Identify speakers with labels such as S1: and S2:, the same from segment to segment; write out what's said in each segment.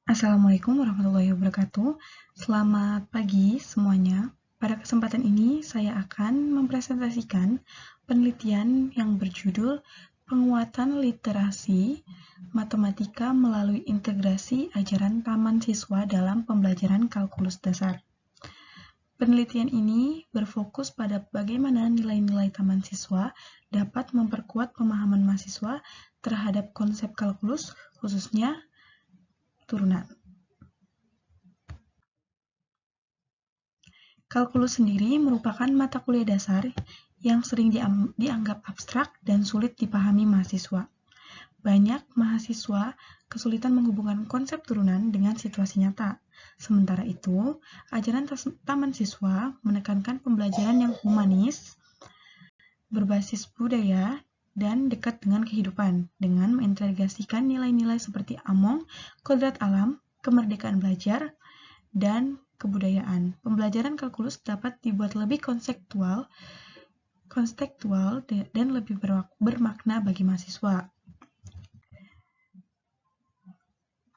S1: Assalamualaikum warahmatullahi wabarakatuh. Selamat pagi semuanya. Pada kesempatan ini saya akan mempresentasikan penelitian yang berjudul Penguatan Literasi Matematika melalui Integrasi Ajaran Taman Siswa dalam Pembelajaran Kalkulus Dasar. Penelitian ini berfokus pada bagaimana nilai-nilai taman siswa dapat memperkuat pemahaman mahasiswa terhadap konsep kalkulus, khususnya turunan. Kalkulus sendiri merupakan mata kuliah dasar yang sering dianggap abstrak dan sulit dipahami mahasiswa. Banyak mahasiswa kesulitan menghubungkan konsep turunan dengan situasi nyata. Sementara itu, ajaran taman siswa menekankan pembelajaran yang humanis, berbasis budaya, dan dekat dengan kehidupan, dengan mengintegrasikan nilai-nilai seperti among, kodrat alam, kemerdekaan belajar, dan kebudayaan. Pembelajaran kalkulus dapat dibuat lebih konseptual dan lebih bermakna bagi mahasiswa.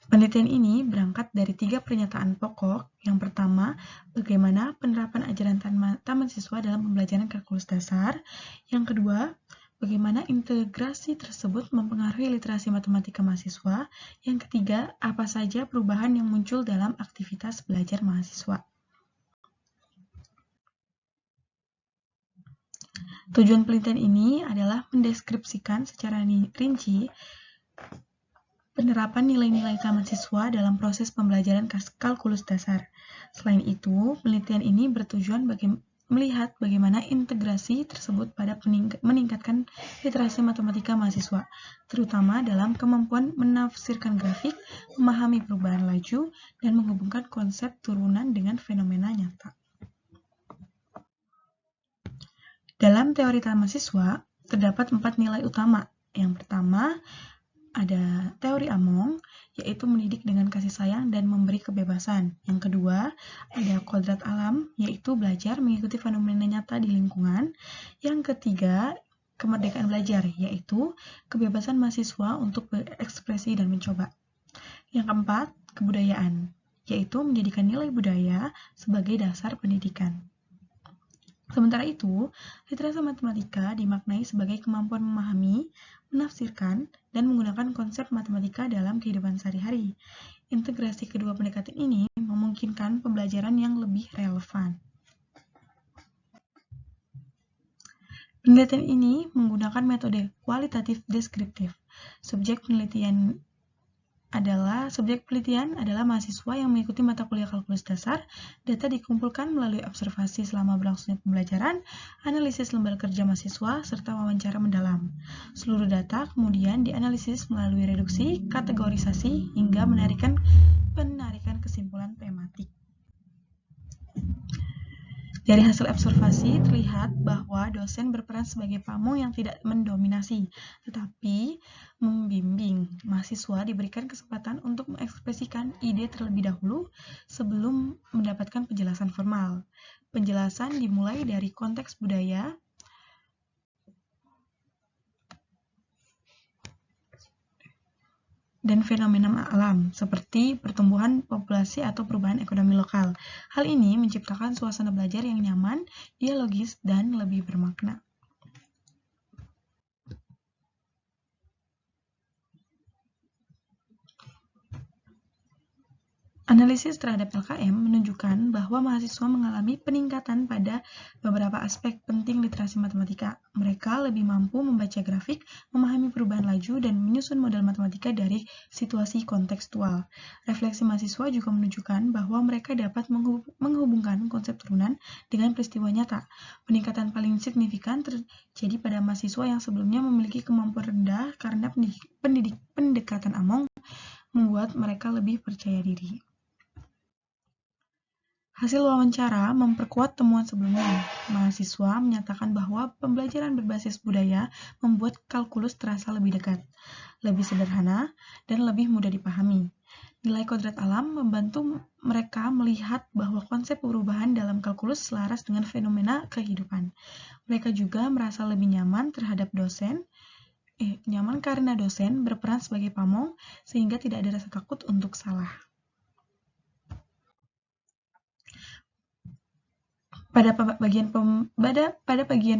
S1: Penelitian ini berangkat dari 3 pernyataan pokok. Yang pertama, bagaimana penerapan ajaran taman siswa dalam pembelajaran kalkulus dasar. Yang kedua, bagaimana integrasi tersebut mempengaruhi literasi matematika mahasiswa. Yang ketiga, apa saja perubahan yang muncul dalam aktivitas belajar mahasiswa. Tujuan penelitian ini adalah mendeskripsikan secara rinci penerapan nilai-nilai taman siswa dalam proses pembelajaran kalkulus dasar. Selain itu, penelitian ini bertujuan melihat bagaimana integrasi tersebut pada meningkatkan literasi matematika mahasiswa, terutama dalam kemampuan menafsirkan grafik, memahami perubahan laju, dan menghubungkan konsep turunan dengan fenomena nyata. Dalam teori taman siswa, terdapat 4 nilai utama. Yang pertama, ada teori Among, yaitu mendidik dengan kasih sayang dan memberi kebebasan. Yang kedua, ada kodrat alam, yaitu belajar mengikuti fenomena nyata di lingkungan. Yang ketiga, kemerdekaan belajar, yaitu kebebasan mahasiswa untuk berekspresi dan mencoba. Yang keempat, kebudayaan, yaitu menjadikan nilai budaya sebagai dasar pendidikan. Sementara itu, literasi matematika dimaknai sebagai kemampuan memahami, menafsirkan, dan menggunakan konsep matematika dalam kehidupan sehari-hari. Integrasi kedua pendekatan ini memungkinkan pembelajaran yang lebih relevan. Penelitian ini menggunakan metode kualitatif deskriptif. Subjek penelitian adalah mahasiswa yang mengikuti mata kuliah kalkulus dasar. Data dikumpulkan melalui observasi selama berlangsungnya pembelajaran, analisis lembar kerja mahasiswa, serta wawancara mendalam. Seluruh data kemudian dianalisis melalui reduksi, kategorisasi, hingga penarikan kesimpulan tematik. Dari hasil observasi terlihat bahwa dosen berperan sebagai pamong yang tidak mendominasi, tetapi membimbing. Mahasiswa diberikan kesempatan untuk mengekspresikan ide terlebih dahulu sebelum mendapatkan penjelasan formal. Penjelasan dimulai dari konteks budaya, dan fenomena alam, seperti pertumbuhan populasi atau perubahan ekonomi lokal. Hal ini menciptakan suasana belajar yang nyaman, dialogis, dan lebih bermakna. Analisis terhadap LKM menunjukkan bahwa mahasiswa mengalami peningkatan pada beberapa aspek penting literasi matematika. Mereka lebih mampu membaca grafik, memahami perubahan laju, dan menyusun model matematika dari situasi kontekstual. Refleksi mahasiswa juga menunjukkan bahwa mereka dapat menghubungkan konsep turunan dengan peristiwa nyata. Peningkatan paling signifikan terjadi pada mahasiswa yang sebelumnya memiliki kemampuan rendah karena pendekatan Among membuat mereka lebih percaya diri. Hasil wawancara memperkuat temuan sebelumnya. Mahasiswa menyatakan bahwa pembelajaran berbasis budaya membuat kalkulus terasa lebih dekat, lebih sederhana, dan lebih mudah dipahami. Nilai kodrat alam membantu mereka melihat bahwa konsep perubahan dalam kalkulus selaras dengan fenomena kehidupan. Mereka juga merasa lebih nyaman karena dosen berperan sebagai pamong, sehingga tidak ada rasa takut untuk salah. Pada bagian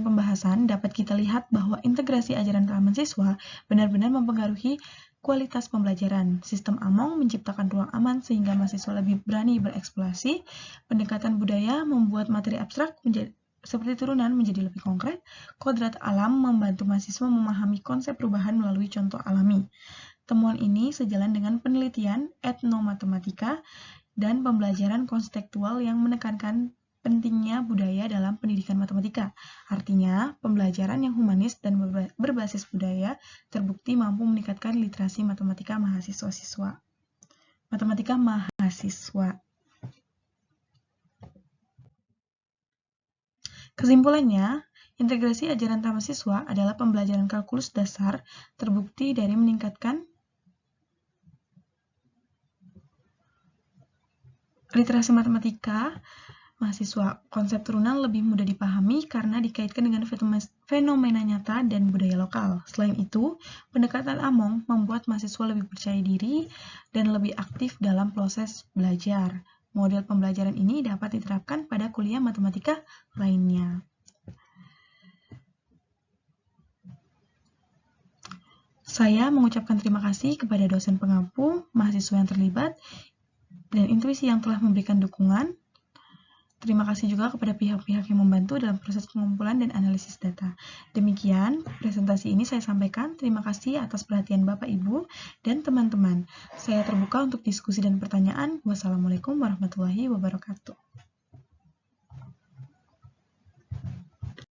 S1: pembahasan dapat kita lihat bahwa integrasi ajaran ramah siswa benar-benar mempengaruhi kualitas pembelajaran. Sistem AMONG menciptakan ruang aman sehingga mahasiswa lebih berani bereksplorasi. Pendekatan budaya membuat materi abstrak seperti turunan menjadi lebih konkret. Kodrat alam membantu mahasiswa memahami konsep perubahan melalui contoh alami. Temuan ini sejalan dengan penelitian etnomatematika dan pembelajaran konstekstual yang menekankan pentingnya budaya dalam pendidikan matematika. Artinya, pembelajaran yang humanis dan berbasis budaya terbukti mampu meningkatkan literasi matematika mahasiswa. Kesimpulannya, integrasi ajaran ramah siswa adalah pembelajaran kalkulus dasar terbukti dari meningkatkan literasi matematika mahasiswa. Konsep turunan lebih mudah dipahami karena dikaitkan dengan fenomena nyata dan budaya lokal. Selain itu, pendekatan AMONG membuat mahasiswa lebih percaya diri dan lebih aktif dalam proses belajar. Model pembelajaran ini dapat diterapkan pada kuliah matematika lainnya. Saya mengucapkan terima kasih kepada dosen pengampu, mahasiswa yang terlibat, dan intuisi yang telah memberikan dukungan. Terima kasih juga kepada pihak-pihak yang membantu dalam proses pengumpulan dan analisis data. Demikian, presentasi ini saya sampaikan. Terima kasih atas perhatian Bapak, Ibu, dan teman-teman. Saya terbuka untuk diskusi dan pertanyaan. Wassalamualaikum warahmatullahi wabarakatuh.